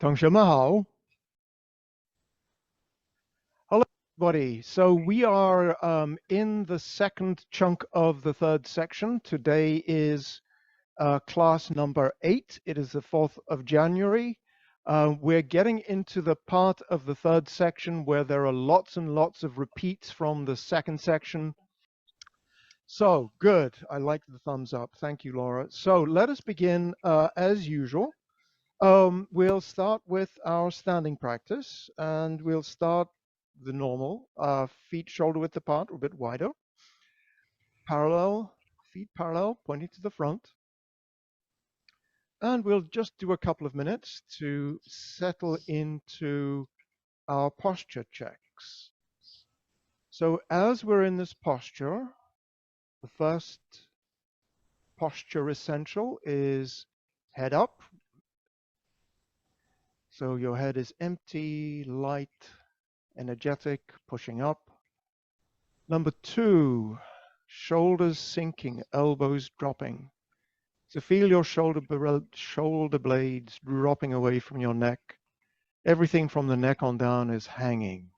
同学们好. Hello, everybody. So we are in the second chunk of the third section. Today is class number 8. It is the 4th of January. We're getting into the part of the third section where there are lots and lots of repeats from the second section. So good. I like the thumbs up. Thank you, Laura. So let us begin as usual. We'll start with our standing practice, and we'll start the normal, feet shoulder width apart, a bit wider, parallel, feet parallel, pointing to the front. And we'll just do a couple of minutes to settle into our posture checks. So as we're in this posture, the first posture essential is head up. So your head is empty, light, energetic, pushing up. Number 2, shoulders sinking, elbows dropping. So feel your shoulder blades dropping away from your neck. Everything from the neck on down is hanging.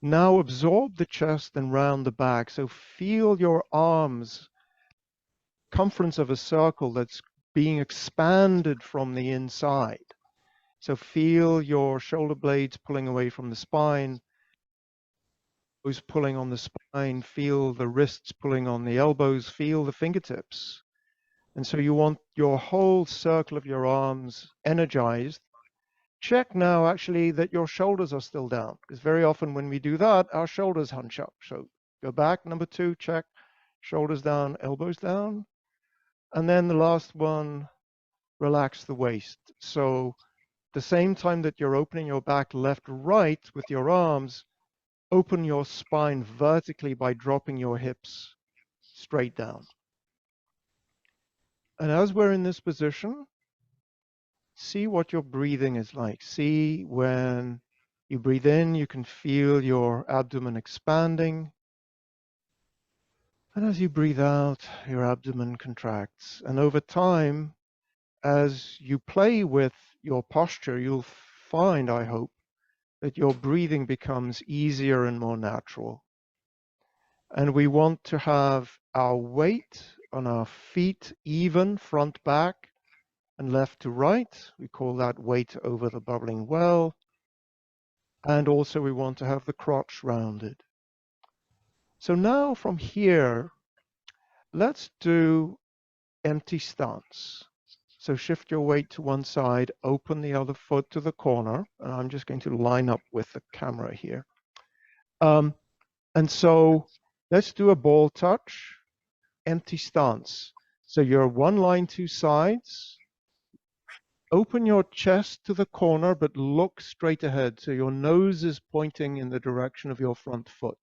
Now absorb the chest and round the back. So feel your arms, circumference of a circle that's being expanded from the inside. So feel your shoulder blades pulling away from the spine, toes pulling on the spine, feel the wrists pulling on the elbows, feel the fingertips. And so you want your whole circle of your arms energized. Check now actually that your shoulders are still down, because very often when we do that, our shoulders hunch up. So go back, number 2, check, shoulders down, elbows down. And then the last one, relax the waist. So the same time that you're opening your back left, right with your arms, open your spine vertically by dropping your hips straight down. And as we're in this position, see what your breathing is like. See when you breathe in, you can feel your abdomen expanding. And as you breathe out, your abdomen contracts. And over time, as you play with your posture, you'll find, I hope, that your breathing becomes easier and more natural. And we want to have our weight on our feet even, front, back, and left to right. We call that weight over the bubbling well. And also we want to have the crotch rounded. So now from here, let's do empty stance. So shift your weight to one side, open the other foot to the corner, and I'm just going to line up with the camera here. And so let's do a ball touch, empty stance. So you're one line, two sides. Open your chest to the corner, but look straight ahead. So your nose is pointing in the direction of your front foot.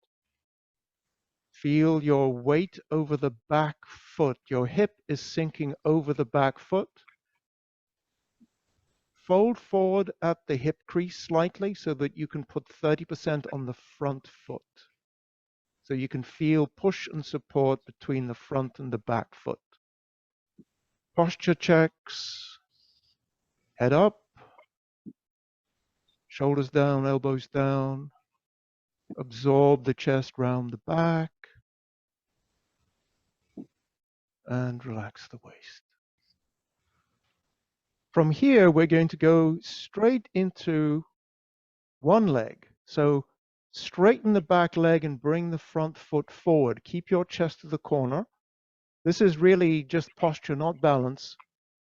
Feel your weight over the back foot. Your hip is sinking over the back foot. Fold forward at the hip crease slightly so that you can put 30% on the front foot. So you can feel push and support between the front and the back foot. Posture checks. Head up. Shoulders down, elbows down. Absorb the chest round the back. And relax the waist. From here, we're going to go straight into one leg. So straighten the back leg and bring the front foot forward. Keep your chest to the corner. This is really just posture, not balance.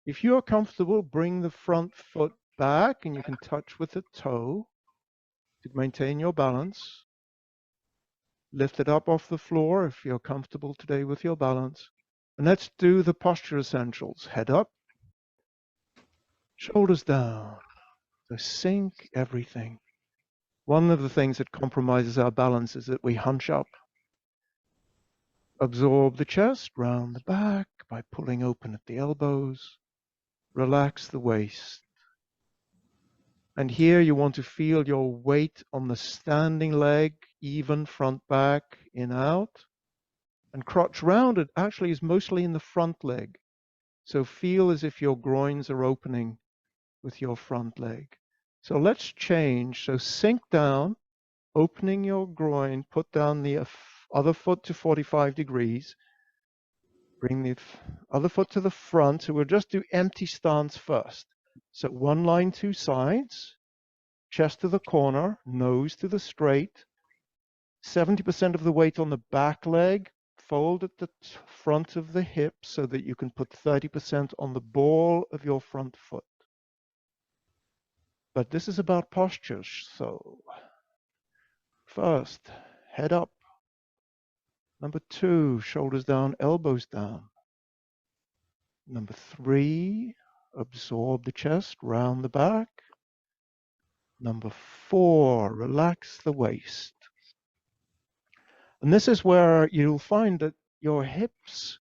If you're comfortable, bring the front foot back and you can touch with the toe to maintain your balance. Lift it up off the floor if you're comfortable today with your balance. And let's do the posture essentials. Head up, shoulders down. So sink everything. One of the things that compromises our balance is that we hunch up. Absorb the chest, round the back by pulling open at the elbows. Relax the waist. And here you want to feel your weight on the standing leg, even front, back, in, out. And crotch rounded actually is mostly in the front leg. So feel as if your groins are opening with your front leg. So let's change. So sink down, opening your groin, put down the other foot to 45 degrees, bring the other foot to the front. So we'll just do empty stance first. So one line, two sides, chest to the corner, nose to the straight, 70% of the weight on the back leg, fold at the front of the hip so that you can put 30% on the ball of your front foot. But this is about postures, so first, head up. Number 2, shoulders down, elbows down. Number 3, absorb the chest, round the back. Number 4, relax the waist. And this is where you'll find that your hips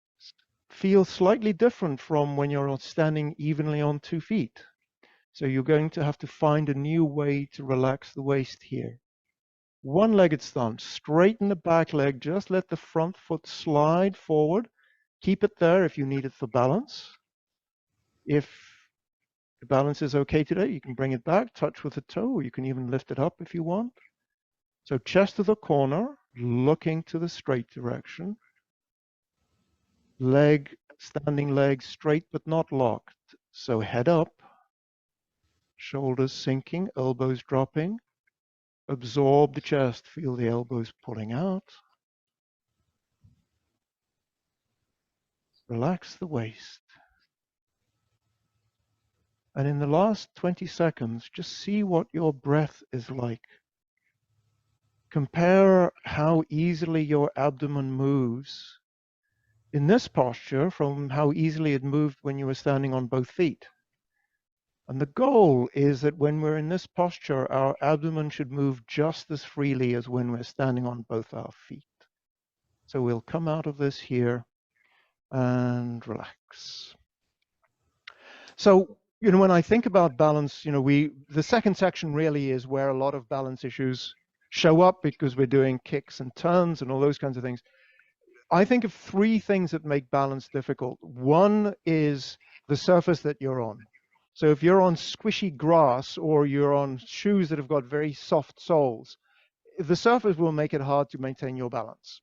feel slightly different from when you're standing evenly on 2 feet. So you're going to have to find a new way to relax the waist here. One-legged stance, straighten the back leg, just let the front foot slide forward. Keep it there if you need it for balance. If the balance is okay today, you can bring it back, touch with the toe, or you can even lift it up if you want. So chest to the corner, looking to the straight direction. Standing leg straight but not locked. So head up, shoulders sinking, elbows dropping. Absorb the chest, feel the elbows pulling out. Relax the waist. And in the last 20 seconds, just see what your breath is like. Compare how easily your abdomen moves in this posture from how easily it moved when you were standing on both feet. And the goal is that when we're in this posture, our abdomen should move just as freely as when we're standing on both our feet. So we'll come out of this here and relax. So, when I think about balance, the second section really is where a lot of balance issues show up because we're doing kicks and turns and all those kinds of things. I think of 3 things that make balance difficult. One is the surface that you're on. So if you're on squishy grass or you're on shoes that have got very soft soles, the surface will make it hard to maintain your balance.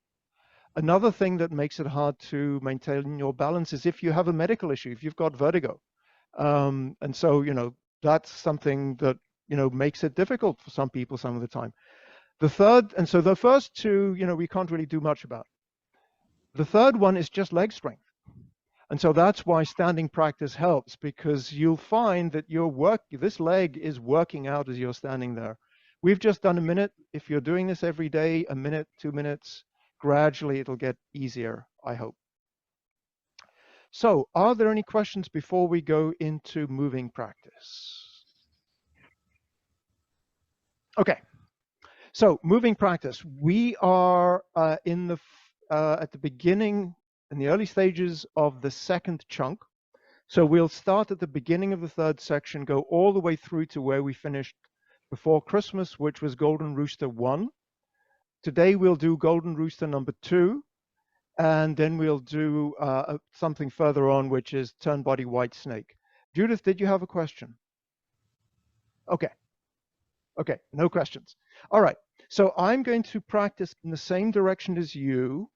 Another thing that makes it hard to maintain your balance is if you have a medical issue, if you've got vertigo. And so, that's something that, makes it difficult for some people some of the time. The first 2, we can't really do much about. The third one is just leg strength. And so that's why standing practice helps, because you'll find that this leg is working out as you're standing there. We've just done a minute. If you're doing this every day, a minute, 2 minutes, gradually it'll get easier, I hope. So are there any questions before we go into moving practice? Okay. So moving practice, we are at the beginning, in the early stages of the second chunk. So we'll start at the beginning of the third section, go all the way through to where we finished before Christmas, which was Golden Rooster 1. Today we'll do Golden Rooster number 2, and then we'll do something further on, which is Turn Body White Snake. Judith, did you have a question? Okay. Okay, no questions. All right, so I'm going to practice in the same direction as you.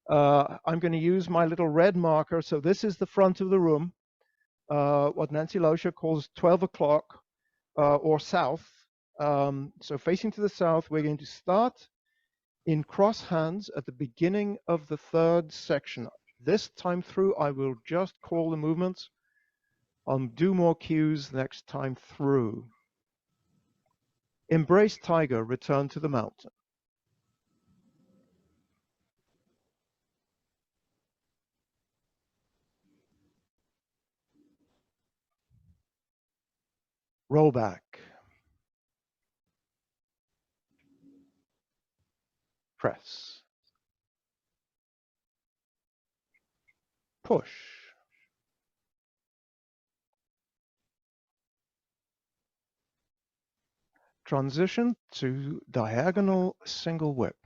I'm going to use my little red marker. So this is the front of the room, what Nancy Lauscher calls 12 o'clock or south. So facing to the south, we're going to start in cross hands at the beginning of the third section. This time through, I will just call the movements. I'll do more cues next time through. Embrace tiger, return to the mountain. Roll back. Press. Push. Transition to diagonal single whip.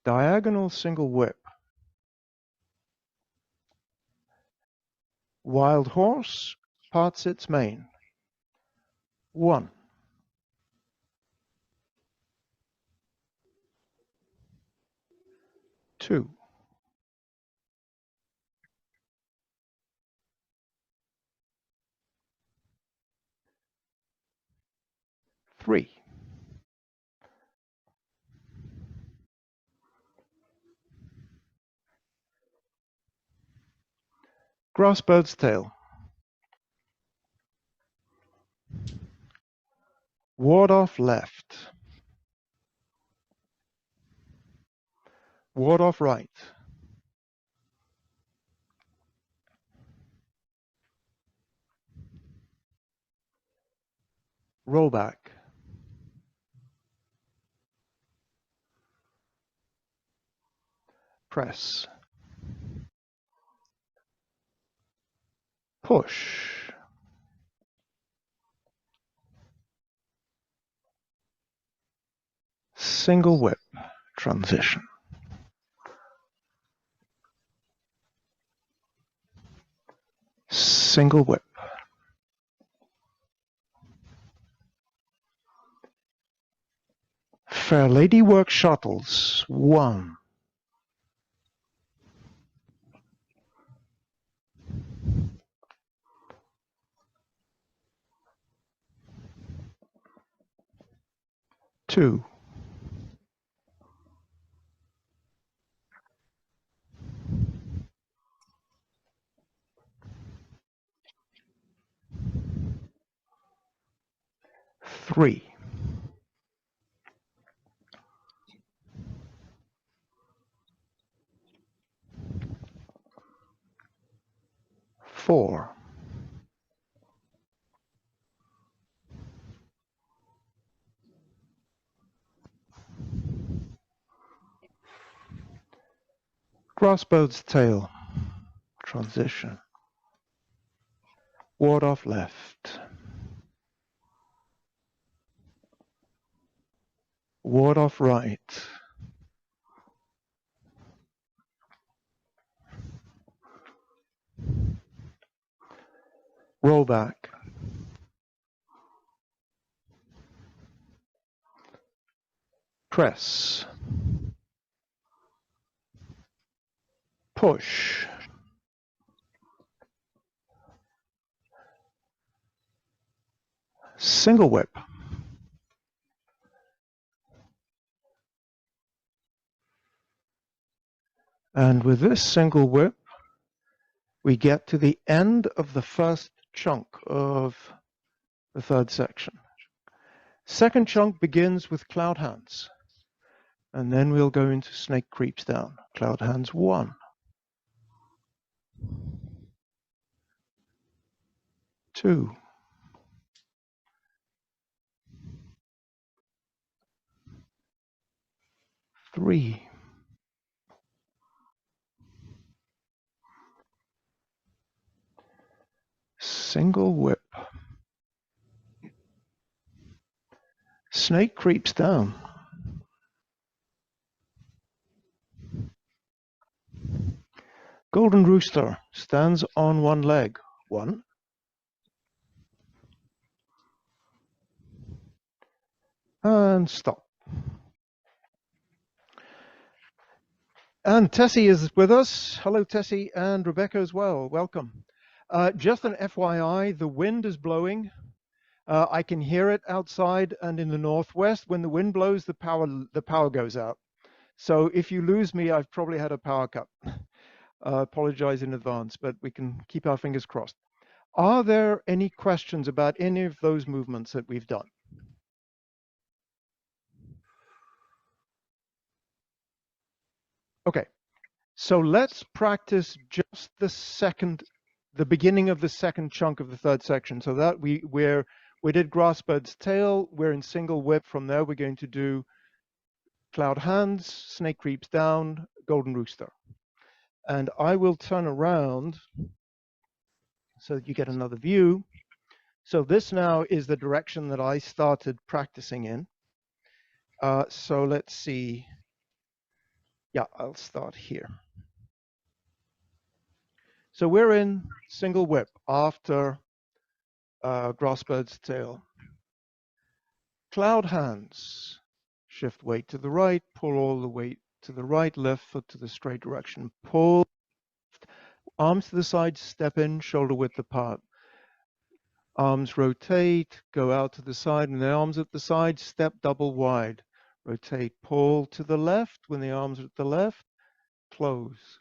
Diagonal single whip Wild horse parts its mane. 1. 2. 3. 'Grassbird's tail. Ward off left. Ward off right. Roll back. Press. Push. Single whip. Transition. Single whip. Fair lady work shuttles. 1. 2. 3. 4. 'Grassbird's tail. Transition. Ward off left. Ward off right. Roll back. Press. Push. Single whip. And with this single whip, we get to the end of the first chunk of the third section. Second chunk begins with cloud hands. And then we'll go into snake creeps down. Cloud hands 1. 2. 3. 'Single whip. Snake creeps down. Golden Rooster stands on one leg. 1. And stop. And Tessie is with us. Hello, Tessie, and Rebecca as well. Welcome. Just an FYI, the wind is blowing. I can hear it outside and in the northwest. When the wind blows, the power goes out. So if you lose me, I've probably had a power cut. Apologize in advance, but we can keep our fingers crossed. Are there any questions about any of those movements that we've done? Okay, so let's practice just the beginning of the second chunk of the third section. So that we did Grassbird's tail, we're in single whip. From there, we're going to do cloud hands, snake creeps down, Golden Rooster. And I will turn around so that you get another view. So this now is the direction that I started practicing in. So let's see. Yeah, I'll start here. So we're in single whip after grassbird's tail. Cloud hands. Shift weight to the right, pull all the weight to the right, left foot to the straight direction. Pull, arms to the side, step in, shoulder width apart. Arms rotate, go out to the side, and the arms at the side, step double wide. Rotate, pull to the left when the arms are at the left, close.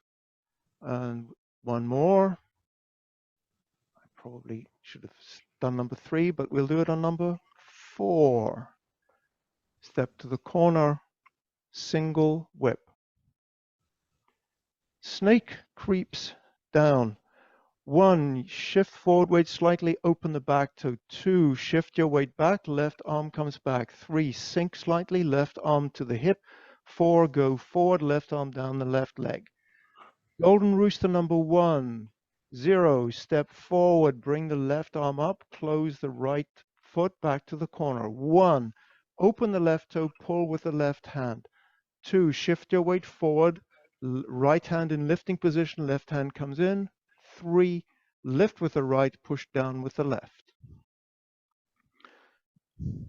And one more. I probably should have done number 3, but we'll do it on number 4. Step to the corner, single whip. Snake creeps down. 1, shift forward weight slightly, open the back toe. 2, shift your weight back, left arm comes back. 3, sink slightly, left arm to the hip. 4, go forward, left arm down the left leg. Golden Rooster number 1. 0, step forward, bring the left arm up, close the right foot back to the corner. 1, open the left toe, pull with the left hand. 2, shift your weight forward, right hand in lifting position, left hand comes in. 3, lift with the right, push down with the left.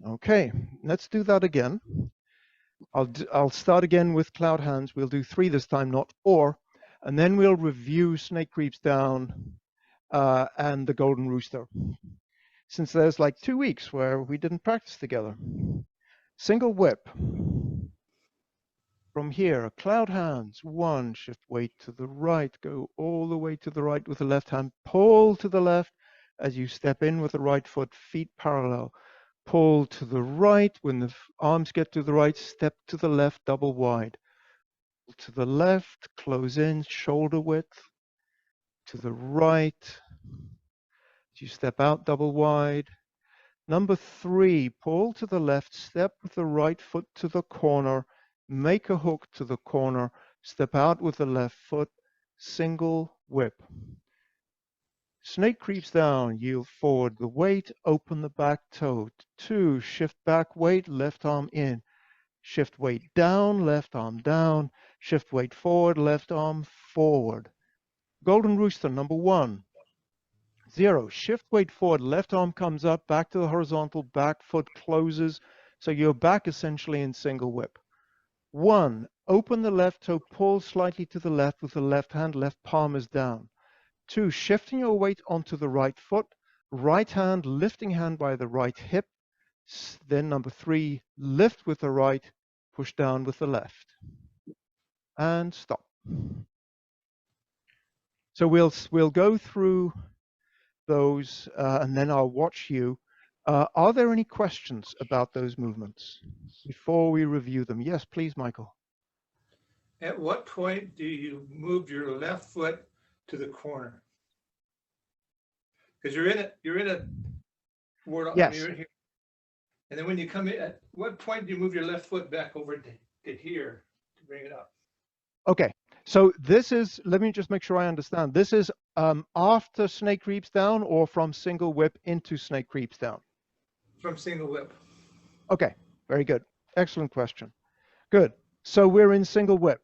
Okay, let's do that again. I'll start again with cloud hands. We'll do 3 this time, not 4. And then we'll review snake creeps down and the Golden Rooster, since there's like 2 weeks where we didn't practice together. Single whip. From here, cloud hands. 1, shift weight to the right, go all the way to the right with the left hand, pull to the left as you step in with the right foot, feet parallel. Pull to the right, when the arms get to the right, step to the left, double wide. To the left, close in, shoulder width. To the right, as you step out, double wide. Number 3, pull to the left, step with the right foot to the corner, make a hook to the corner, step out with the left foot, single whip. Snake creeps down, yield forward the weight, open the back toe. 2, shift back weight, left arm in. Shift weight down, left arm down. Shift weight forward, left arm forward. Golden Rooster number 1. 0, shift weight forward, left arm comes up, back to the horizontal, back foot closes. So you're back essentially in single whip. 1, open the left toe, pull slightly to the left with the left hand, left palm is down. 2, shifting your weight onto the right foot, right hand, lifting hand by the right hip. Then number 3, lift with the right, push down with the left. And stop. So we'll go through those and then I'll watch you. Are there any questions about those movements before we review them? Yes, please, Michael. At what point do you move your left foot to the corner? Because you're in a ward. Yes. You're in here. And then when you come in, at what point do you move your left foot back over to here to bring it up? Okay, so this is, let me just make sure I understand. This is after snake creeps down or from single whip into snake creeps down? From single whip. Okay, very good. Excellent question. Good. So we're in single whip.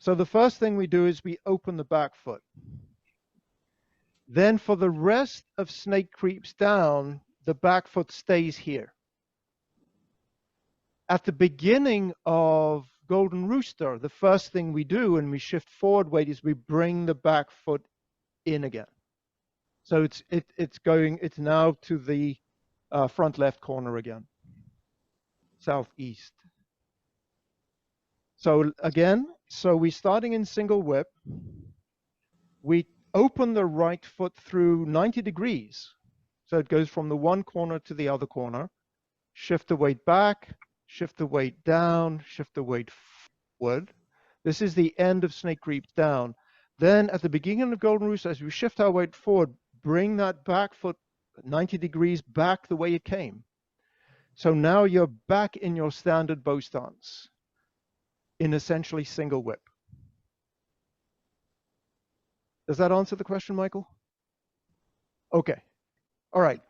So the first thing we do is we open the back foot. Then for the rest of snake creeps down, the back foot stays here. At the beginning of Golden Rooster, the first thing we do when we shift forward weight is we bring the back foot in again. So it's now to the front left corner again, southeast. So again, we're starting in single whip. We open the right foot through 90 degrees. So it goes from the one corner to the other corner. Shift the weight back, shift the weight down, shift the weight forward. This is the end of snake creeps down. Then at the beginning of Golden Rooster, as we shift our weight forward, bring that back foot 90 degrees back the way it came. So now you're back in your standard bow stance in essentially single whip. Does that answer the question, Michael? Okay. All right.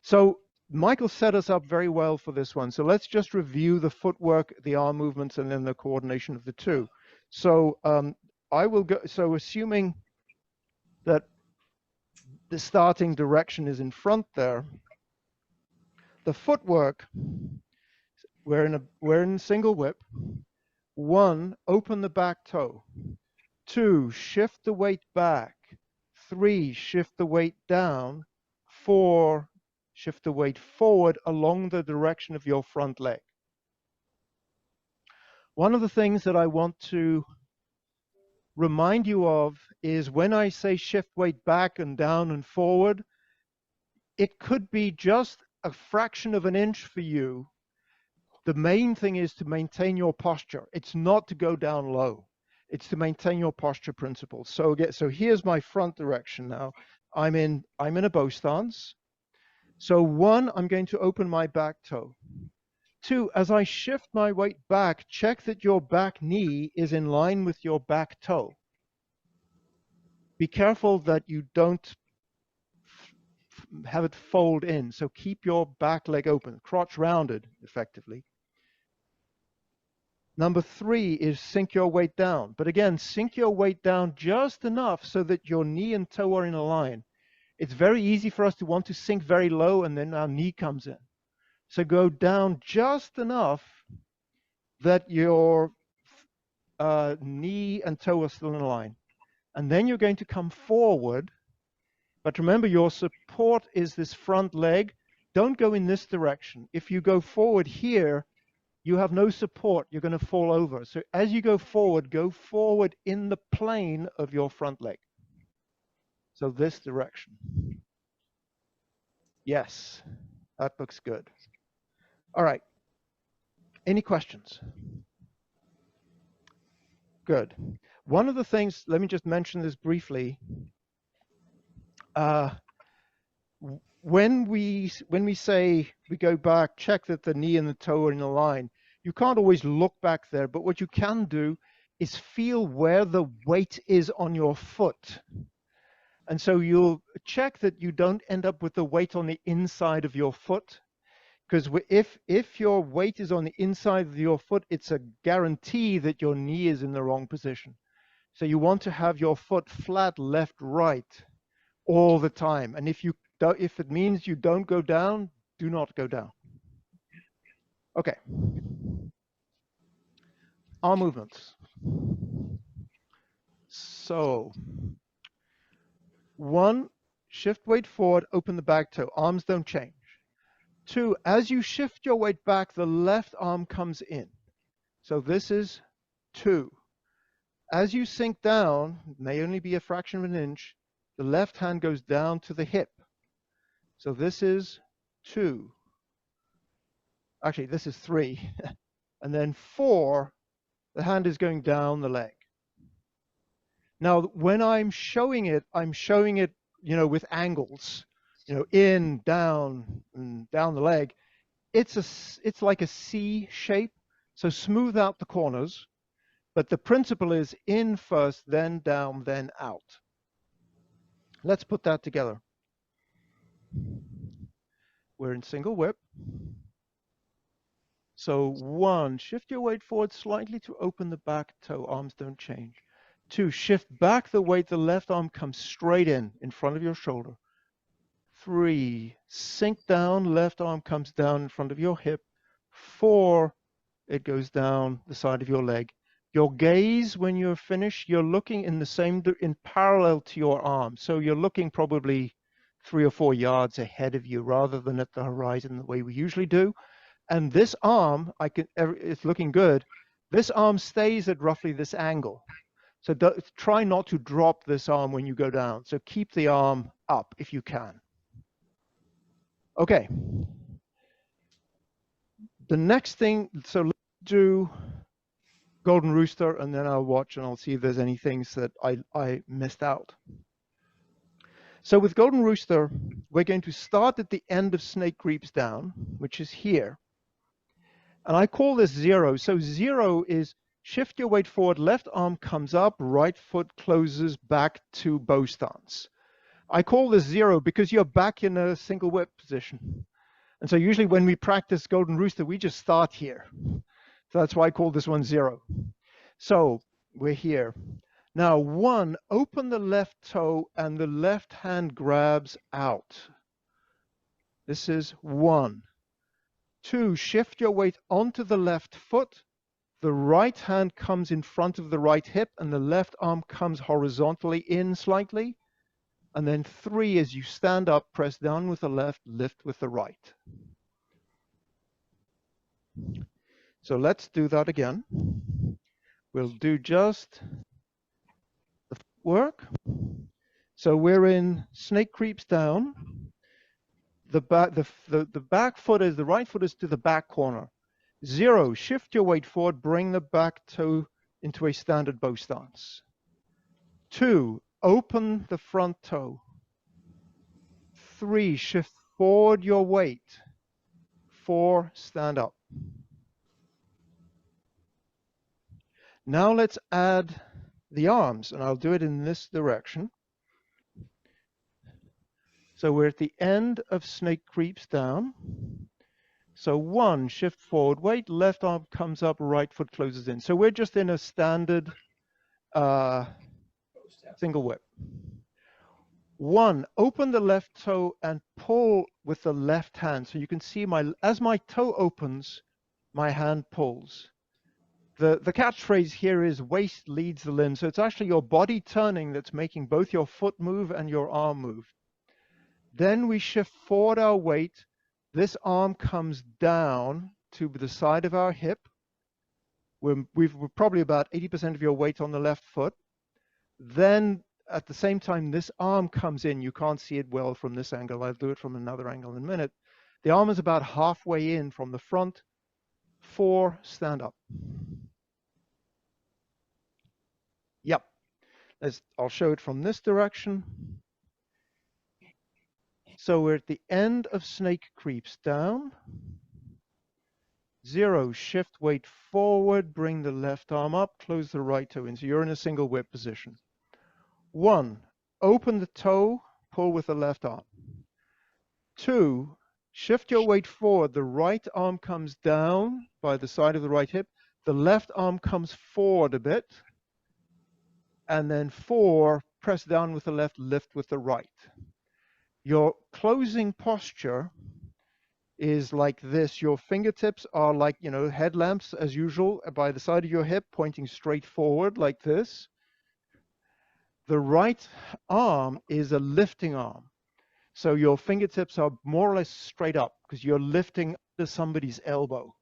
So Michael set us up very well for this one. So let's just review the footwork, the arm movements, and then the coordination of the two. So I will go, so assuming that the starting direction is in front there. The footwork, we're in single whip. 1, open the back toe. 2, shift the weight back. 3, shift the weight down. 4, shift the weight forward along the direction of your front leg. One of the things that I want to remind you of is when I say shift weight back and down and forward, it could be just a fraction of an inch for you. The main thing is to maintain your posture. It's not to go down low. It's to maintain your posture principle. So here's my front direction now. I'm in a bow stance. So 1, I'm going to open my back toe. 2, as I shift my weight back, check that your back knee is in line with your back toe. Be careful that you don't have it fold in. So keep your back leg open, crotch rounded effectively. Number 3 is sink your weight down. But again, sink your weight down just enough so that your knee and toe are in a line. It's very easy for us to want to sink very low and then our knee comes in. So go down just enough that your knee and toe are still in a line. And then you're going to come forward. But remember, your support is this front leg. Don't go in this direction. If you go forward here, you have no support. You're going to fall over. So as you go forward in the plane of your front leg. So this direction. Yes, that looks good. All right. Any questions? Good. One of the things, let me just mention this briefly. When we say we go back, check that the knee and the toe are in a line, you can't always look back there, but what you can do is feel where the weight is on your foot. And so you'll check that you don't end up with the weight on the inside of your foot, because if your weight is on the inside of your foot, it's a guarantee that your knee is in the wrong position. So you want to have your foot flat left, right all the time. And if it means you don't go down, do not go down. Okay. Arm movements. So 1, shift weight forward, open the back toe. Arms don't change. 2, as you shift your weight back, the left arm comes in. So this is 2. As you sink down, it may only be a fraction of an inch, the left hand goes down to the hip. So this is 2. Actually, this is 3. And then 4, the hand is going down the leg. Now, when I'm showing it, with angles, in, down, and down the leg. It's like a C shape. So smooth out the corners. But the principle is in first, then down, then out. Let's put that together. We're in single whip. So 1, shift your weight forward slightly to open the back toe. Arms don't change. 2, shift back the weight. The left arm comes straight in front of your shoulder. 3, sink down. Left arm comes down in front of your hip. 4, it goes down the side of your leg. Your gaze, when you're finished, you're looking in parallel to your arm. So you're looking probably 3 or 4 yards ahead of you rather than at the horizon the way we usually do. And this arm, it's looking good. This arm stays at roughly this angle. So try not to drop this arm when you go down. So keep the arm up if you can. Okay. The next thing, so let's do Golden Rooster, and then I'll watch and I'll see if there's any things that I missed out. So with Golden Rooster, we're going to start at the end of Snake Creeps Down, which is here. And I call this 0. So 0 is shift your weight forward, left arm comes up, right foot closes back to bow stance. I call this 0 because you're back in a single whip position. And so usually when we practice Golden Rooster, we just start here. So that's why I call this one 0. So we're here. Now, 1, open the left toe and the left hand grabs out. This is 1. 2, shift your weight onto the left foot. The right hand comes in front of the right hip and the left arm comes horizontally in slightly. And then 3, as you stand up, press down with the left, lift with the right. So let's do that again. We'll do just the work. So we're in snake creeps down. The back foot is, the right foot is to the back corner. 0, shift your weight forward, bring the back toe into a standard bow stance. 2, open the front toe. 3, shift forward your weight. 4, stand up. Now let's add the arms, and I'll do it in this direction. So we're at the end of snake creeps down. So 1, shift forward weight, left arm comes up, right foot closes in. So we're just in a standard single whip. 1, open the left toe and pull with the left hand. So you can see as my toe opens, my hand pulls. The catchphrase here is waist leads the limb. So it's actually your body turning that's making both your foot move and your arm move. Then we shift forward our weight. This arm comes down to the side of our hip. We're probably about 80% of your weight on the left foot. Then at the same time, this arm comes in. You can't see it well from this angle. I'll do it from another angle in a minute. The arm is about halfway in from the front. 4, stand up. Yep. I'll show it from this direction. So we're at the end of snake creeps down. 0, shift weight forward, bring the left arm up, close the right toe in. So you're in a single whip position. 1, open the toe, pull with the left arm. 2, shift your weight forward. The right arm comes down by the side of the right hip. The left arm comes forward a bit. And then 4, press down with the left, lift with the right. Your closing posture is like this. Your fingertips are like, headlamps as usual by the side of your hip, pointing straight forward like this. The right arm is a lifting arm. So your fingertips are more or less straight up because you're lifting to somebody's elbow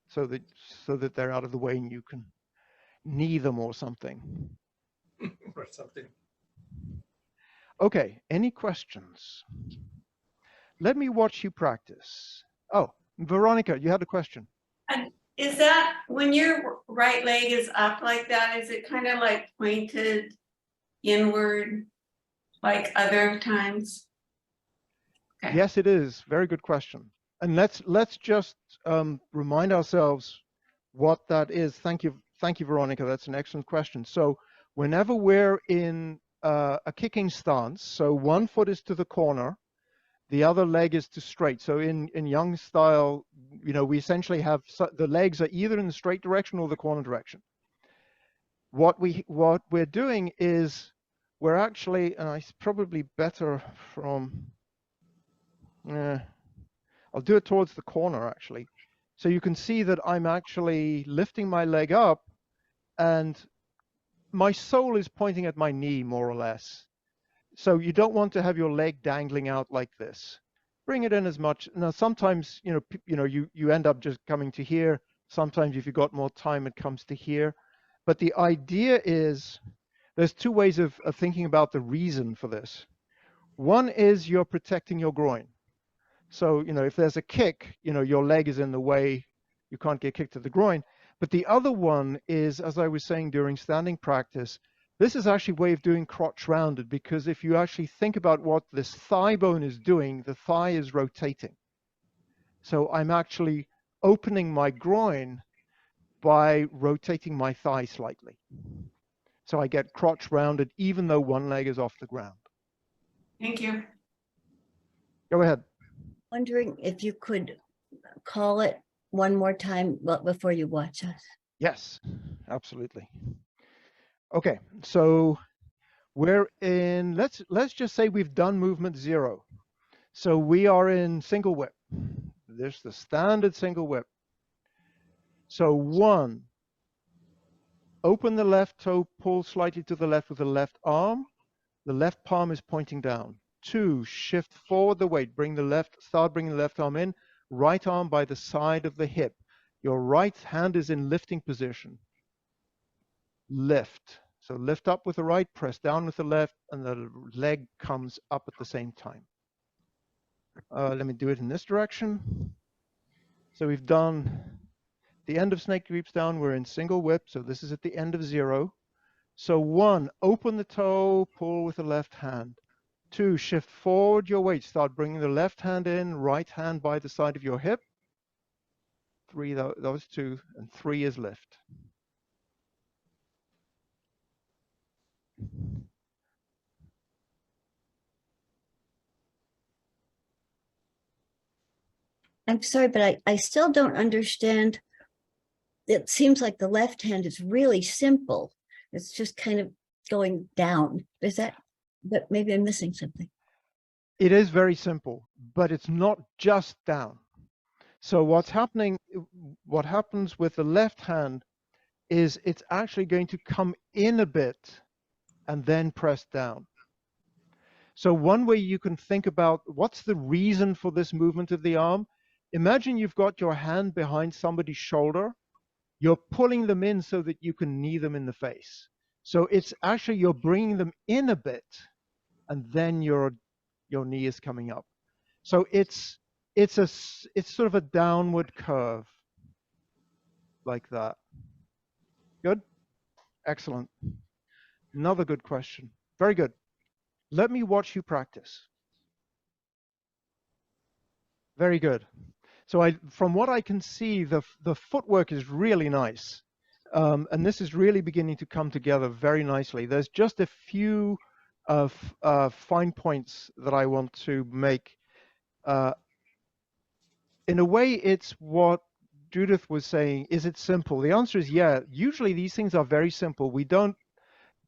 so that they're out of the way and you can knee them or something. Or something. Okay, any questions? Let me watch you practice. Oh, Veronica, you had a question. And is that when your right leg is up like that, is it kind of like pointed inward like other times? Okay. Yes, it is. Very good question. And let's just remind ourselves what that is. Thank you, Veronica. That's an excellent question. So whenever we're in a kicking stance, so one foot is to the corner, the other leg is to straight. So in Young style, we essentially have the legs are either in the straight direction or the corner direction. What we're doing is we're actually, and it's probably better from, I'll do it towards the corner actually. So you can see that I'm actually lifting my leg up and my sole is pointing at my knee more or less. So you don't want to have your leg dangling out like this. Bring it in as much. Now, sometimes, you end up just coming to here. Sometimes if you've got more time, it comes to here. But the idea is there's 2 ways of thinking about the reason for this. One is you're protecting your groin. So, if there's a kick, your leg is in the way, you can't get kicked to the groin. But the other one is, as I was saying during standing practice, this is actually a way of doing crotch rounded, because if you actually think about what this thigh bone is doing, the thigh is rotating. So I'm actually opening my groin by rotating my thigh slightly. So I get crotch rounded even though one leg is off the ground. Thank you. Go ahead. Wondering if you could call it one more time before you watch us. Yes, absolutely. Okay, so we're in, let's just say we've done movement 0. So we are in single whip. There's the standard single whip. So 1, open the left toe, pull slightly to the left with the left arm. The left palm is pointing down. 2, shift forward the weight. Start bringing the left arm in. Right arm by the side of the hip. Your right hand is in lifting position. Lift. So lift up with the right, press down with the left, and the leg comes up at the same time. Let me do it in this direction. So we've done the end of snake creeps down. We're in single whip. So this is at the end of 0. So 1, open the toe, pull with the left hand. 2, shift forward your weight. Start bringing the left hand in, right hand by the side of your hip. 3, those 2, and 3 is lift. I'm sorry, but I still don't understand. It seems like the left hand is really simple. It's just kind of going down. Is that, but maybe I'm missing something. It is very simple, but it's not just down. So what happens with the left hand is it's actually going to come in a bit and then press down. So one way you can think about what's the reason for this movement of the arm. Imagine you've got your hand behind somebody's shoulder. You're pulling them in so that you can knee them in the face. So it's actually you're bringing them in a bit, and then your knee is coming up. So it's sort of a downward curve like that. Good? Excellent. Another good question. Very good. Let me watch you practice. Very good. So from what I can see, the footwork is really nice. And this is really beginning to come together very nicely. There's just a few fine points that I want to make. In a way, it's what Judith was saying. Is it simple? The answer is yeah. Usually these things are very simple. We don't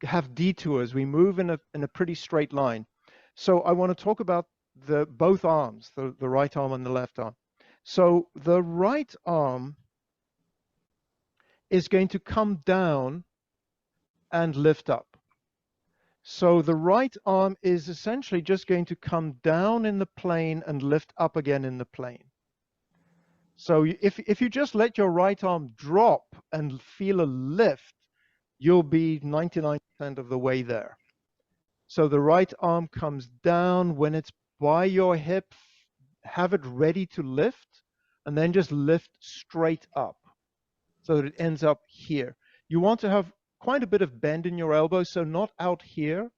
have detours. We move in a pretty straight line. So I want to talk about both arms, the right arm and the left arm. So the right arm is going to come down and lift up. So the right arm is essentially just going to come down in the plane and lift up again in the plane. So if you just let your right arm drop and feel a lift, you'll be 99% of the way there. So the right arm comes down. When it's by your hip, have it ready to lift, and then just lift straight up so that it ends up here. You want to have quite a bit of bend in your elbow, so not out here,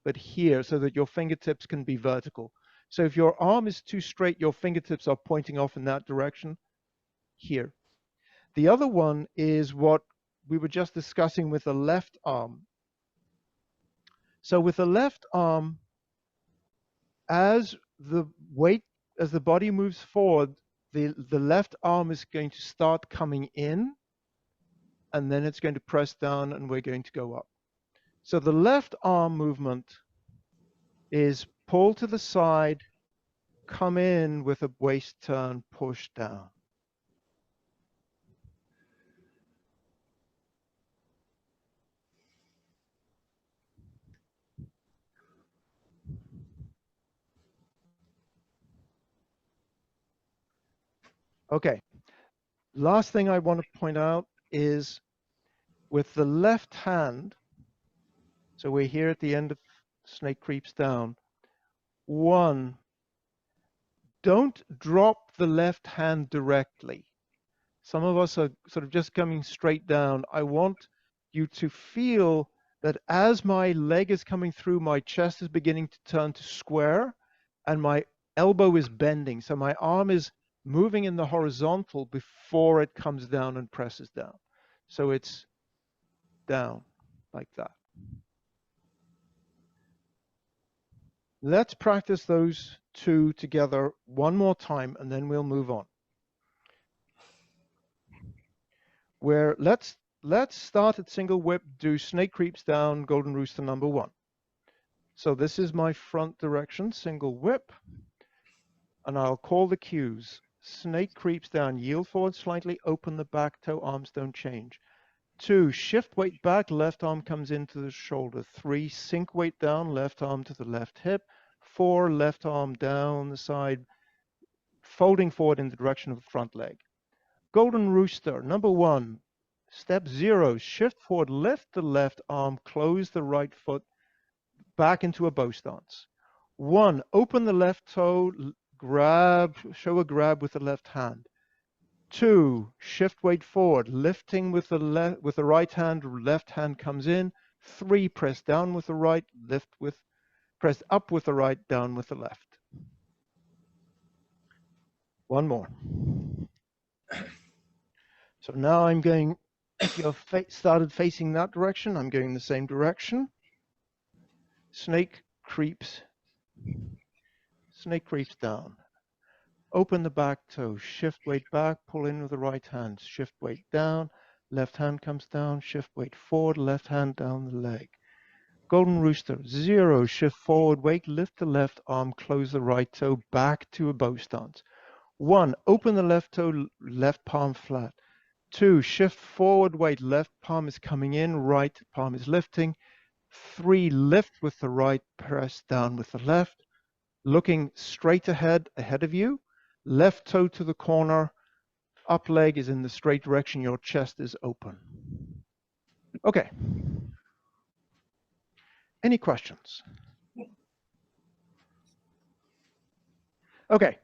but here, so that your fingertips can be vertical. So if your arm is too straight, your fingertips are pointing off in that direction, here. The other one is what we were just discussing with the left arm. So with the left arm, as the body moves forward, the left arm is going to start coming in, and then it's going to press down, and we're going to go up. So the left arm movement is pull to the side, come in with a waist turn, push down. Okay, last thing I want to point out is with the left hand, so we're here at the end of snake creeps down. 1, don't drop the left hand directly. Some of us are sort of just coming straight down. I want you to feel that as my leg is coming through, my chest is beginning to turn to square, and my elbow is bending. So my arm is moving in the horizontal before it comes down and presses down. So it's down like that. Let's practice those two together one more time, and then we'll move on. Let's let's start at single whip, do snake creeps down, Golden Rooster number 1. So this is my front direction, single whip, and I'll call the cues. Snake creeps down, yield forward slightly, open the back toe, arms don't change. 2, shift weight back, left arm comes into the shoulder. 3, sink weight down, left arm to the left hip. 4, left arm down the side, folding forward in the direction of the front leg. Golden Rooster, number 1, step 0, shift forward, lift the left arm, close the right foot, back into a bow stance. 1, open the left toe, grab, show a grab with the left hand. 2, shift weight forward, lifting with the right hand, left hand comes in. 3, press down with the right, press up with the right, down with the left. One more. So now I'm going, if you're started facing that direction, I'm going the same direction. Snake creeps down. Open the back toe, shift weight back, pull in with the right hand, shift weight down, left hand comes down, shift weight forward, left hand down the leg. Golden Rooster, 0, shift forward weight, lift the left arm, close the right toe, back to a bow stance. 1, open the left toe, left palm flat. 2, shift forward weight, left palm is coming in, right palm is lifting. 3, lift with the right, press down with the left. Looking straight ahead of you. Left toe to the corner, up leg is in the straight direction, your chest is open. Okay. Any questions? Okay,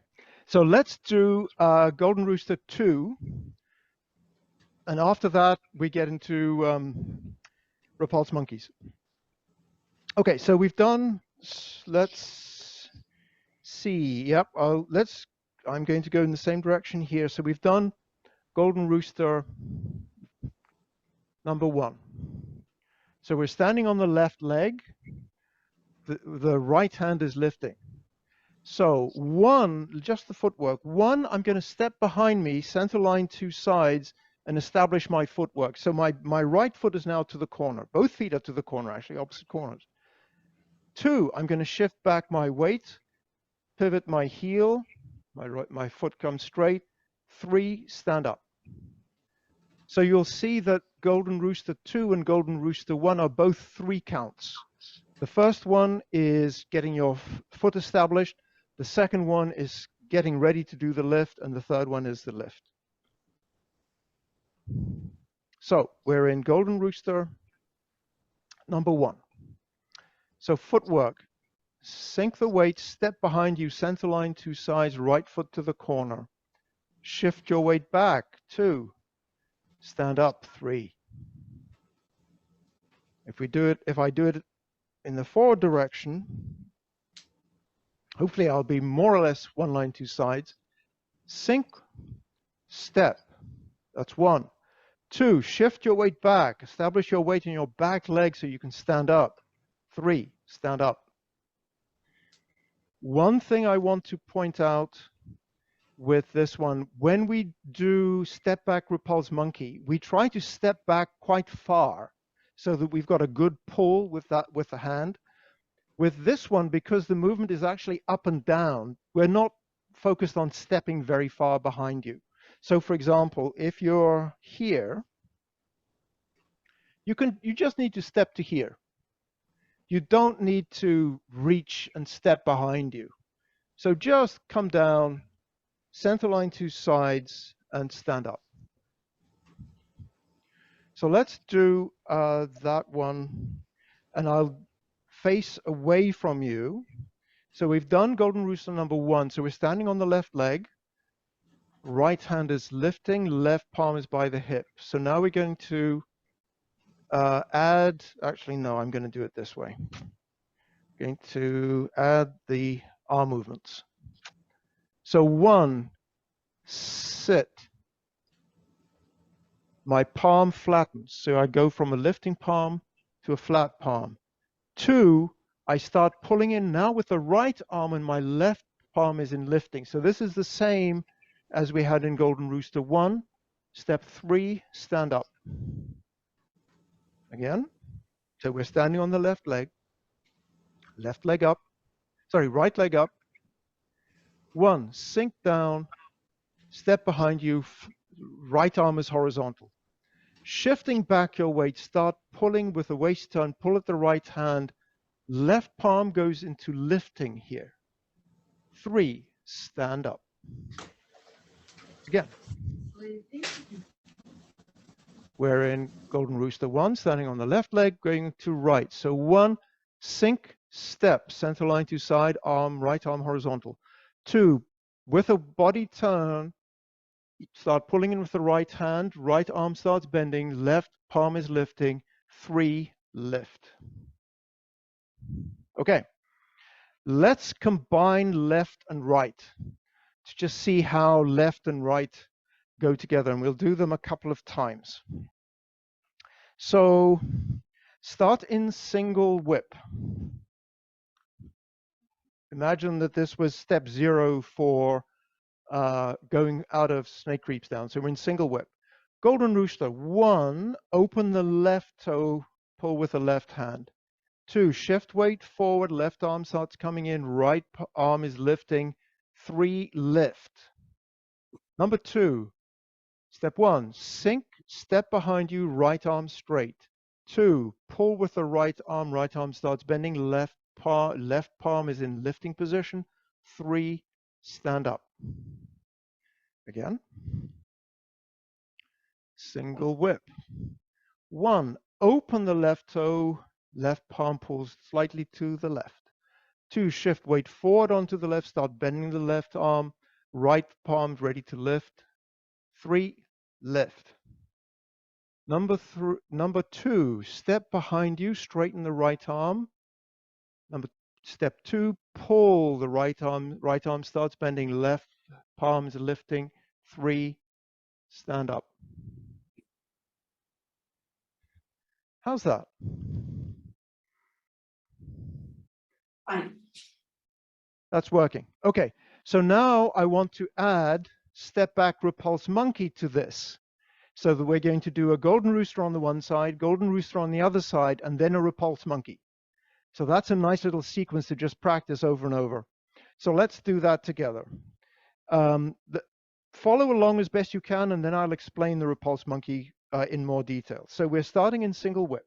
so let's do Golden Rooster 2. And after that, we get into repulse monkeys. Okay, so we've done, let's see, yep, I'm going to go in the same direction here. So we've done Golden Rooster number 1. So we're standing on the left leg. The right hand is lifting. So 1, just the footwork. 1, I'm going to step behind me, center line 2 sides, and establish my footwork. So my right foot is now to the corner. Both feet are to the corner, actually, opposite corners. 2, I'm going to shift back my weight, pivot my heel, my foot comes straight. 3, stand up. So you'll see that Golden Rooster 2 and Golden Rooster 1 are both 3 counts. The first one is getting your foot established. The second one is getting ready to do the lift. And the third one is the lift. So we're in Golden Rooster number 1. So footwork. Sink the weight, step behind you, center line 2 sides, right foot to the corner. Shift your weight back, 2. Stand up, 3. If I do it in the forward direction, hopefully I'll be more or less 1 line 2 sides. Sink, step, that's 1. 2, shift your weight back, establish your weight in your back leg so you can stand up. 3, stand up. One thing I want to point out with this one, when we do step back repulse monkey, we try to step back quite far so that we've got a good pull with the hand. With this one, because the movement is actually up and down, we're not focused on stepping very far behind you. So for example, if you're here, you just need to step to here. You don't need to reach and step behind you. So just come down, center line 2 sides, and stand up. So let's do that one, and I'll face away from you. So we've done Golden Rooster number 1. So we're standing on the left leg. Right hand is lifting, left palm is by the hip. So now we're going to actually, no, I'm going to do it this way. I'm going to add the arm movements. So 1, sit. My palm flattens. So I go from a lifting palm to a flat palm. 2, I start pulling in now with the right arm and my left palm is in lifting. So this is the same as we had in Golden Rooster 1. Step 3, stand up. Again. So we're standing on the left leg up, sorry, right leg up. 1, sink down, step behind you, right arm is horizontal. Shifting back your weight, start pulling with the waist turn, pull at the right hand, left palm goes into lifting here. 3, stand up. Again. We're in Golden Rooster 1, standing on the left leg, going to right. So 1, sink, step, center line to side, arm, right arm horizontal. 2, with a body turn, start pulling in with the right hand, right arm starts bending, left palm is lifting. 3, lift. Okay, let's combine left and right to just see how left and right go together, and we'll do them a couple of times. So start in single whip. Imagine that this was step 0 for going out of snake creeps down. So we're in single whip. Golden Rooster, 1, open the left toe, pull with the left hand. 2, shift weight forward, left arm starts coming in, right arm is lifting. 3, lift. Number 2, step 1, sink, step behind you, right arm straight. 2, pull with the right arm starts bending, left palm is in lifting position. 3, stand up. Again. Single whip. 1, open the left toe, left palm pulls slightly to the left. 2, shift weight forward onto the left, start bending the left arm, right palm ready to lift. 3, lift. Number 2, step behind you, straighten the right arm. Step 2, pull the right arm starts bending, left palm is lifting. 3, stand up. How's that? Fine. That's working. Okay, so now I want to add step back repulse monkey to this. So that we're going to do a Golden Rooster on the one side, Golden Rooster on the other side, and then a repulse monkey. So that's a nice little sequence to just practice over and over. So let's do that together. Follow along as best you can, and then I'll explain the repulse monkey in more detail. So we're starting in single whip.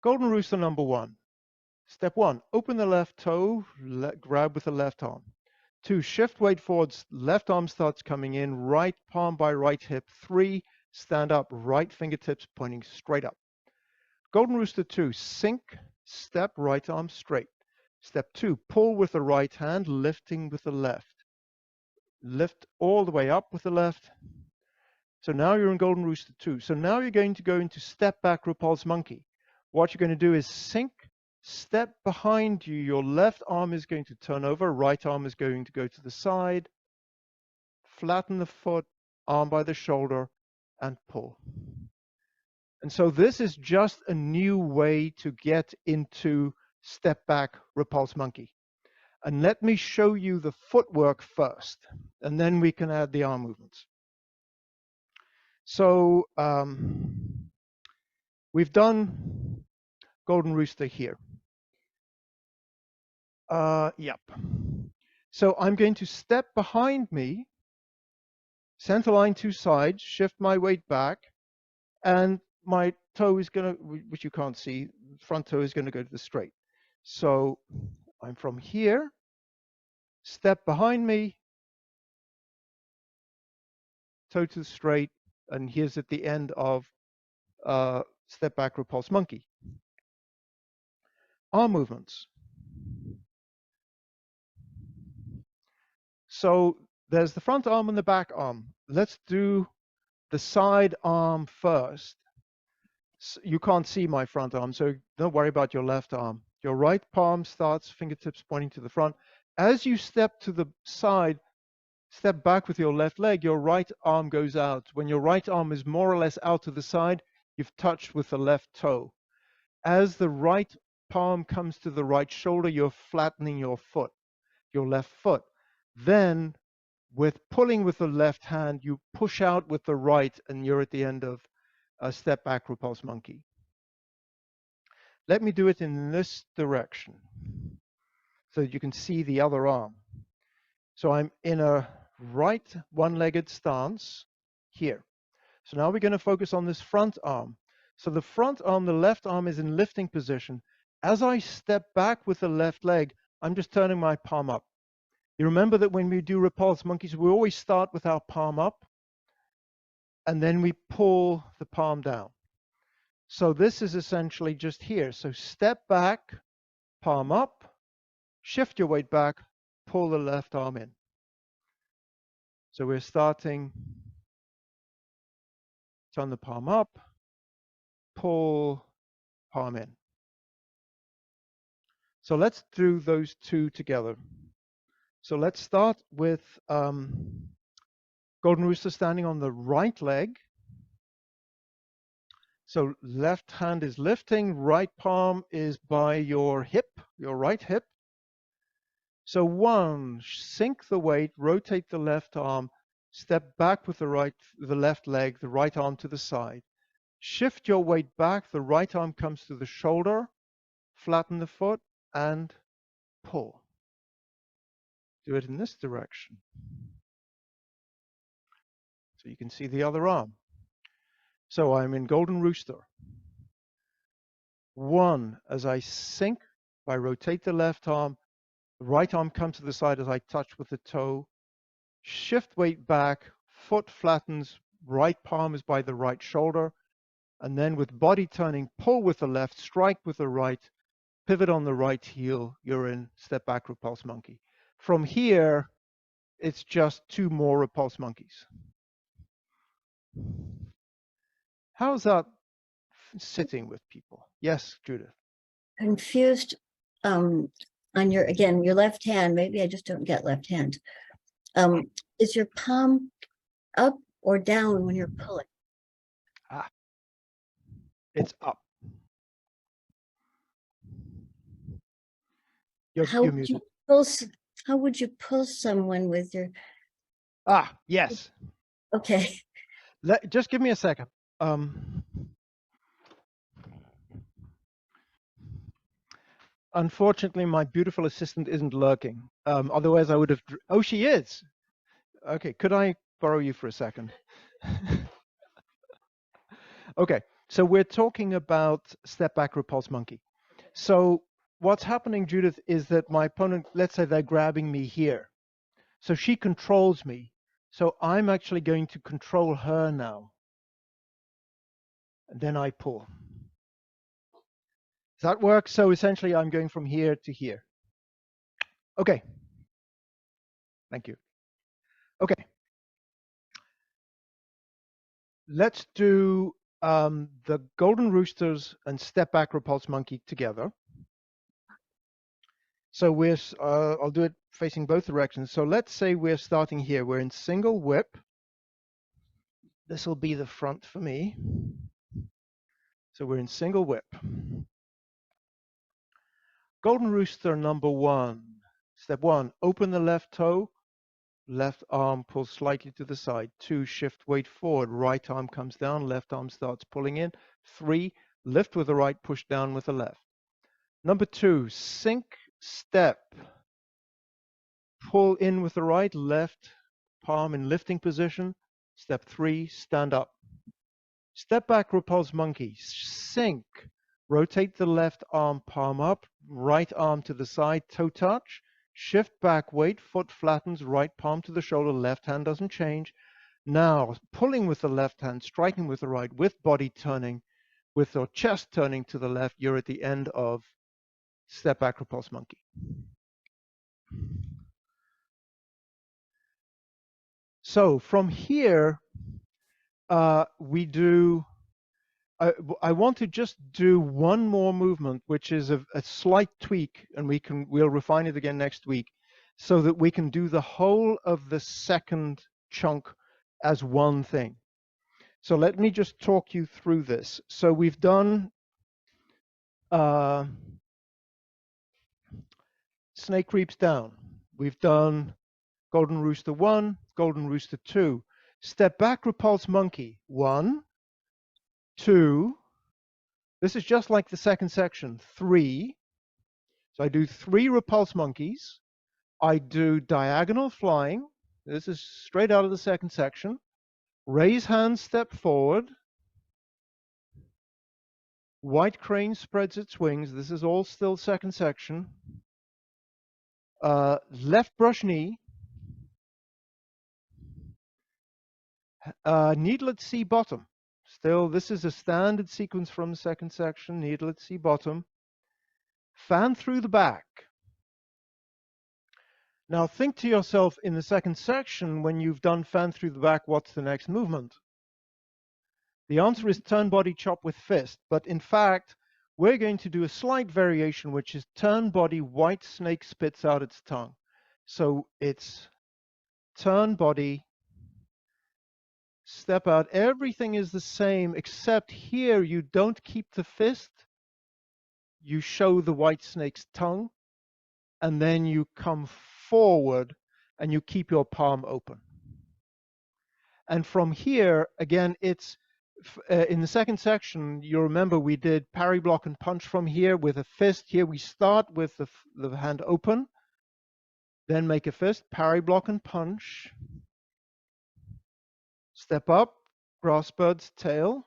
Golden Rooster number 1. Step 1, open the left toe, grab with the left arm. 2, shift weight forwards, left arm starts coming in, right palm by right hip. 3, stand up, right fingertips pointing straight up. Golden Rooster 2, sink, step, right arm straight. Step 2, pull with the right hand, lifting with the left. Lift all the way up with the left. So now you're in Golden Rooster 2. So now you're going to go into step back repulse monkey. What you're going to do is sink, step behind you, your left arm is going to turn over, right arm is going to go to the side, flatten the foot, arm by the shoulder, and pull. And so this is just a new way to get into step back repulse monkey. And let me show you the footwork first, and then we can add the arm movements. So we've done Golden Rooster here. Yep. So I'm going to step behind me, center line 2 sides, shift my weight back, and my toe is going to, which you can't see, front toe is going to go to the straight. So I'm from here, step behind me, toe to the straight, and here's at the end of step back repulse monkey. Arm movements. So there's the front arm and the back arm. Let's do the side arm first. So you can't see my front arm, so don't worry about your left arm. Your right palm starts, fingertips pointing to the front. As you step to the side, step back with your left leg, your right arm goes out. When your right arm is more or less out to the side, you've touched with the left toe. As the right palm comes to the right shoulder, you're flattening your foot, your left foot. Then, with pulling with the left hand, you push out with the right, and you're at the end of a step back repulse monkey. Let me do it in this direction so that you can see the other arm. So I'm in a right one-legged stance here. So now we're going to focus on this front arm. So the front arm, the left arm is in lifting position. As I step back with the left leg, I'm just turning my palm up. You remember that when we do repulse monkeys, we always start with our palm up, and then we pull the palm down. So this is essentially just here. So step back, palm up, shift your weight back, pull the left arm in. So we're starting, turn the palm up, pull, palm in. So let's do those two together. So let's start with Golden Rooster standing on the right leg. So left hand is lifting, right palm is by your hip, your right hip. So one, sink the weight, rotate the left arm, step back with the left leg, the right arm to the side. Shift your weight back, the right arm comes to the shoulder, flatten the foot, and pull. Do it in this direction. So you can see the other arm. So I'm in Golden Rooster. One, as I sink, I rotate the left arm, the right arm comes to the side as I touch with the toe, shift weight back, foot flattens, right palm is by the right shoulder, and then with body turning, pull with the left, strike with the right, pivot on the right heel, you're in step back repulse monkey. From here, it's just two more repulse monkeys. How's that sitting with people? Yes, Judith. Confused on your, again, your left hand, maybe I just don't get left hand. Is your palm up or down when you're pulling? It's up. How You're would muted. you pull, how would you pull someone with your, Yes. okay. Just give me a second. Unfortunately, my beautiful assistant isn't lurking. Otherwise, I would have. Oh, she is. Okay, could I borrow you for a second? Okay, so we're talking about step back repulse monkey. So what's happening, Judith, is that my opponent, let's say they're grabbing me here. So she controls me. So I'm actually going to control her now. And then I pull. Does that work? So essentially, I'm going from here to here. Okay. Thank you. Okay. Let's do the Golden Roosters and step back repulse monkey together. So I'll do it facing both directions. So let's say we're starting here. We're in single whip. This will be the front for me. So we're in single whip. Golden Rooster number one. Step one, open the left toe. Left arm pulls slightly to the side. 2, shift weight forward. Right arm comes down. Left arm starts pulling in. 3, lift with the right, push down with the left. Number 2, sink, step. Pull in with the right, left palm in lifting position. Step 3, stand up. Step back repulse monkey. Sink. Rotate the left arm, palm up. Right arm to the side, toe touch. Shift back weight, foot flattens, right palm to the shoulder, left hand doesn't change. Now, pulling with the left hand, striking with the right, with body turning, with your chest turning to the left, you're at the end of step back repulse monkey. So from here, we do, I want to just do one more movement, which is a slight tweak, and we'll refine it again next week, so that we can do the whole of the second chunk as one thing. So let me just talk you through this. So we've done snake creeps down. We've done Golden Rooster 1, Golden Rooster 2. Step back repulse monkey 1. 2. This is just like the second section. 3. So I do 3 repulse monkeys. I do diagonal flying. This is straight out of the second section. Raise hand, step forward. White crane spreads its wings. This is all still second section. Left brush knee. Needlet C bottom. Still, this is a standard sequence from the second section. Needlet C bottom. Fan through the back. Now think to yourself, in the second section, when you've done fan through the back, what's the next movement? The answer is turn body chop with fist. But in fact, we're going to do a slight variation, which is turn body, white snake spits out its tongue. So it's turn body, step out. Everything is the same, except here you don't keep the fist. You show the white snake's tongue, and then you come forward and you keep your palm open. And from here, again, it's in the second section, you remember we did parry, block, and punch from here with a fist. Here we start with the hand open, then make a fist, parry, block, and punch. Step up, grass bird's tail.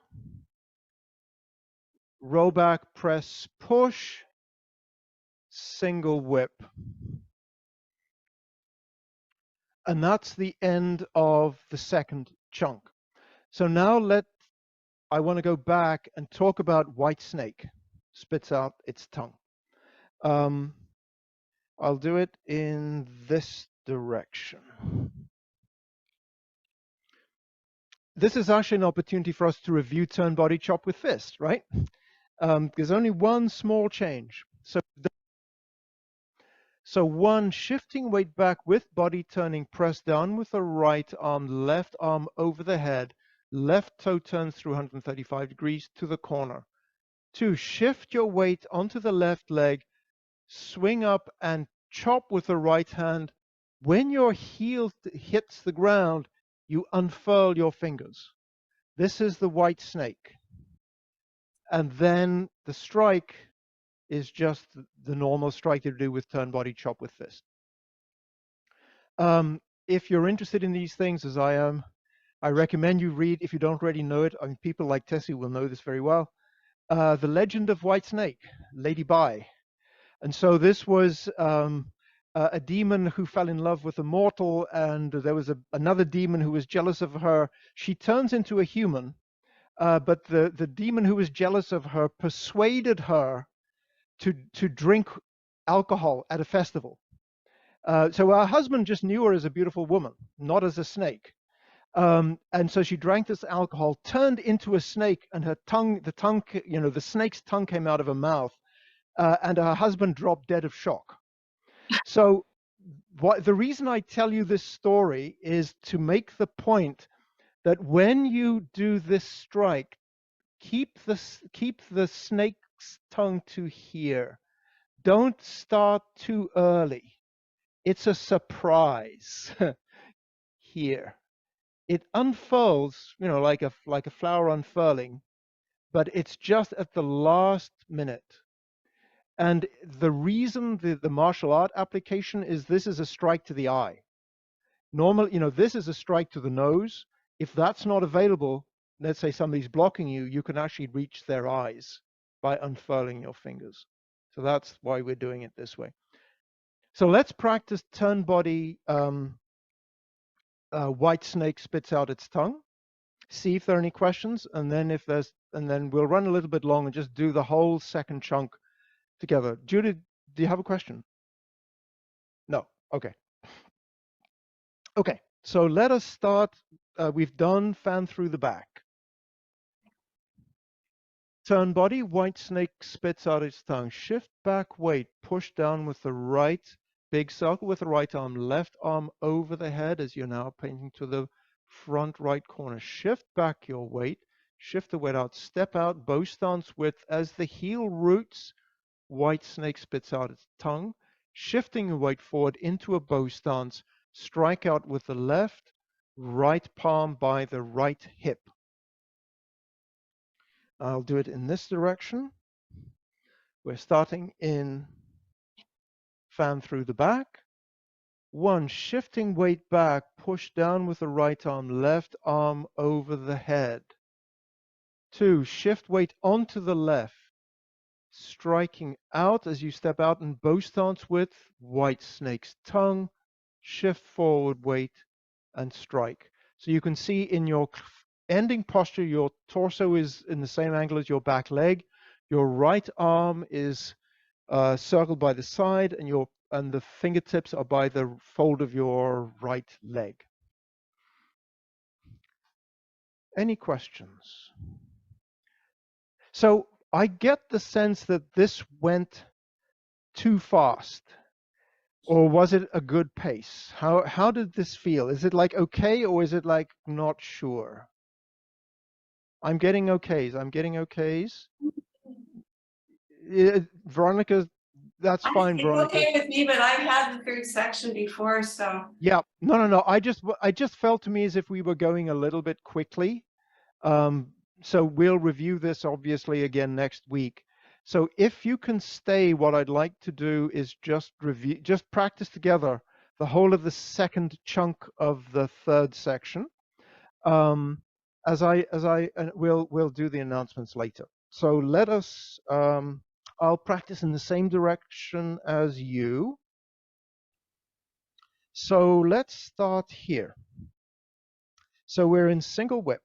Roll back, press, push, single whip. And that's the end of the second chunk. So now I want to go back and talk about white snake spits out its tongue. I'll do it in this direction. This is actually an opportunity for us to review turn body chop with fist, right? There's only one small change. So 1, shifting weight back with body turning, press down with the right arm, left arm over the head, left toe turns through 135 degrees to the corner. 2, shift your weight onto the left leg, swing up and chop with the right hand. When your heel hits the ground, you unfurl your fingers. This is the white snake. And then the strike is just the normal strike you do with turn body chop with fist. If you're interested in these things, as I am, I recommend you read, if you don't already know it, I mean, people like Tessie will know this very well, The Legend of White Snake, Lady Bai. And so this was a demon who fell in love with a mortal, and there was another demon who was jealous of her. She turns into a human, but the demon who was jealous of her persuaded her to drink alcohol at a festival. So her husband just knew her as a beautiful woman, not as a snake. And so she drank this alcohol, turned into a snake, and her tongue, the snake's tongue came out of her mouth, and her husband dropped dead of shock. So the reason I tell you this story is to make the point that when you do this strike, keep the snake's tongue to here. Don't start too early. It's a surprise here. It unfurls, like a flower unfurling, but it's just at the last minute. And the reason the martial art application is this is a strike to the eye. Normally, this is a strike to the nose. If that's not available, let's say somebody's blocking you, you can actually reach their eyes by unfurling your fingers. So that's why we're doing it this way. So let's practice turn body. White snake spits out its tongue. See if there are any questions, and then we'll run a little bit long and just do the whole second chunk together. Judith, do you have a question? No. Okay. Okay. So let us start. We've done fan through the back. Turn body, white snake spits out its tongue. Shift back weight, push down with the right, big circle with the right arm, left arm over the head as you're now painting to the front right corner. Shift back your weight, shift the weight out, step out, bow stance width. As the heel roots, white snake spits out its tongue. Shifting the weight forward into a bow stance, strike out with the left, right palm by the right hip. I'll do it in this direction. We're starting in fan through the back. 1, shifting weight back, push down with the right arm, left arm over the head. 2, shift weight onto the left, striking out as you step out in bow stance with white snake's tongue, shift forward weight and strike. So you can see in your ending posture, your torso is in the same angle as your back leg. Your right arm is circled by the side, and the fingertips are by the fold of your right leg. Any questions? So I get the sense that this went too fast, or was it a good pace? How did this feel? Is it like okay, or is it like not sure? I'm getting okays. I'm getting okays. Veronica, that's fine, It's Veronica. okay with me, but I've had the third section before, so. Yeah, no. I just felt to me as if we were going a little bit quickly. So we'll review this obviously again next week. So if you can stay, what I'd like to do is just practice together the whole of the second chunk of the third section. We'll do the announcements later. So let us, I'll practice in the same direction as you. So let's start here. So we're in single whip.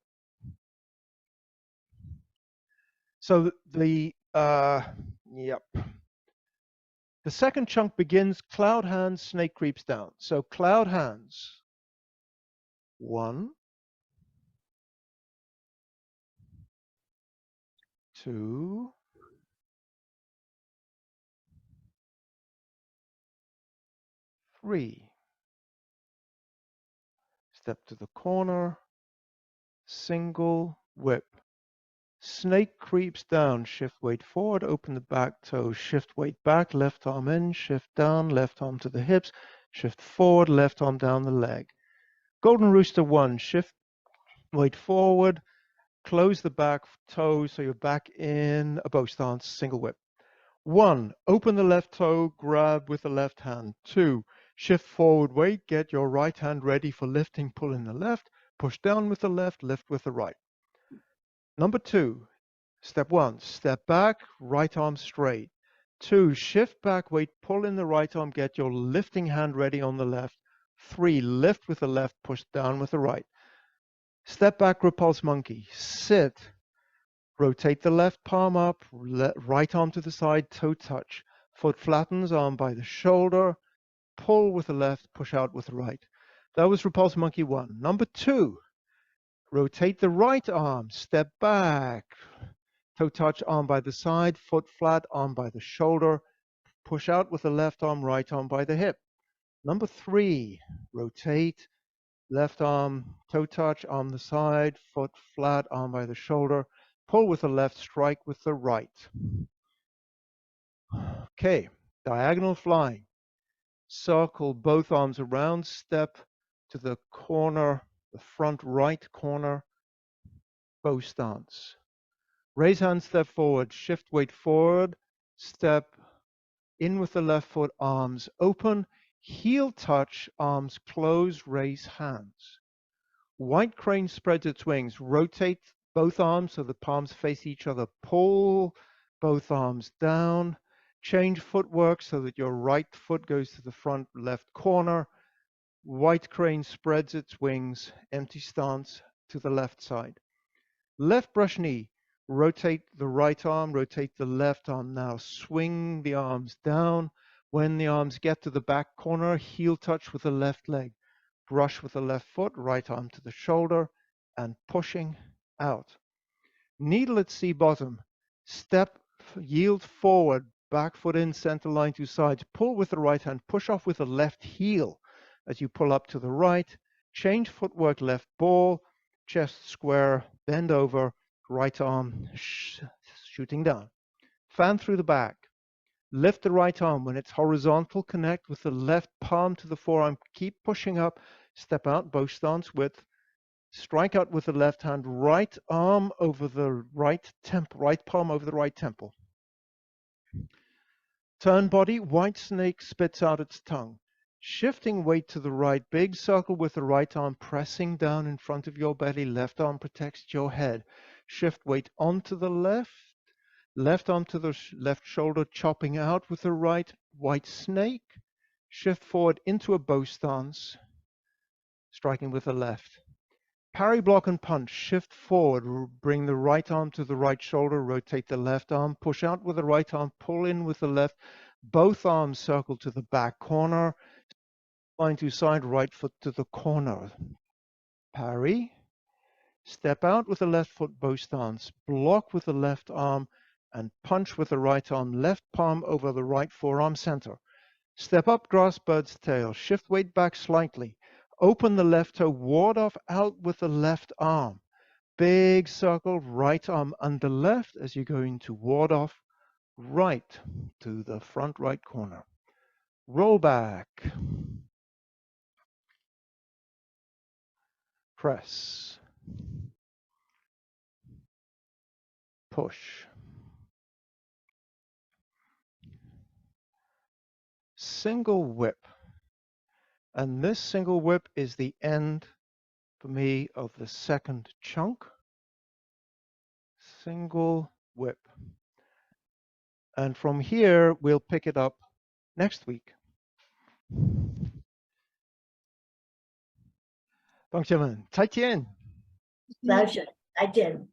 So the second chunk begins cloud hands, snake creeps down. So cloud hands, 1, 2, 3. Step to the corner, single whip. Snake creeps down, shift weight forward, open the back toe, shift weight back, left arm in, shift down, left arm to the hips, shift forward, left arm down the leg. Golden Rooster 1, shift weight forward, close the back toe so you're back in a bow stance, single whip. 1, open the left toe, grab with the left hand. 2, shift forward weight, get your right hand ready for lifting, pull in the left, push down with the left, lift with the right. Number 2, step 1, step back, right arm straight. 2, shift back weight, pull in the right arm, get your lifting hand ready on the left. 3, lift with the left, push down with the right. Step back, repulse monkey. Sit. Rotate the left palm up, right arm to the side, toe touch. Foot flattens, arm by the shoulder. Pull with the left, push out with the right. That was repulse monkey 1. Number 2, rotate the right arm, step back. Toe touch, arm by the side, foot flat, arm by the shoulder. Push out with the left arm, right arm by the hip. Number 3, rotate. Left arm, toe touch, arm the side, foot flat, arm by the shoulder. Pull with the left, strike with the right. Okay, diagonal flying. Circle both arms around, step to the corner, the front right corner, bow stance. Raise hand, step forward, shift weight forward, step in with the left foot, arms open, heel touch, arms close, raise hands. White crane spreads its wings. Rotate both arms so the palms face each other. Pull both arms down. Change footwork so that your right foot goes to the front left corner. White crane spreads its wings. Empty stance to the left side. Left brush knee. Rotate the right arm. Rotate the left arm. Now swing the arms down. When the arms get to the back corner, heel touch with the left leg. Brush with the left foot, right arm to the shoulder, and pushing out. Needle at C bottom. Step, yield forward, back foot in, center line to sides. Pull with the right hand, push off with the left heel as you pull up to the right. Change footwork, left ball, chest square, bend over, right arm shooting down. Fan through the back. Lift the right arm. When it's horizontal, connect with the left palm to the forearm. Keep pushing up. Step out, bow stance with Strike out with the left hand, right arm over the right palm over the right temple. Turn body, white snake spits out its tongue. Shifting weight to the right, big circle with the right arm pressing down in front of your belly, left arm protects your head. Shift weight onto the left arm to the left shoulder, chopping out with the right, white snake. Shift forward into a bow stance, striking with the left. Parry, block, and punch. Shift forward, bring the right arm to the right shoulder, rotate the left arm, push out with the right arm, pull in with the left. Both arms circle to the back corner, spine to side, right foot to the corner. Parry, step out with the left foot, bow stance, block with the left arm, and punch with the right arm, left palm over the right forearm center. Step up, grasp bird's tail, shift weight back slightly. Open the left toe, ward off out with the left arm. Big circle, right arm under left as you go into ward off, right to the front right corner. Roll back. Press. Push. Single whip. And this single whip is the end for me of the second chunk. Single whip. And from here, we'll pick it up next week. 同学们，再见。Pleasure. I did.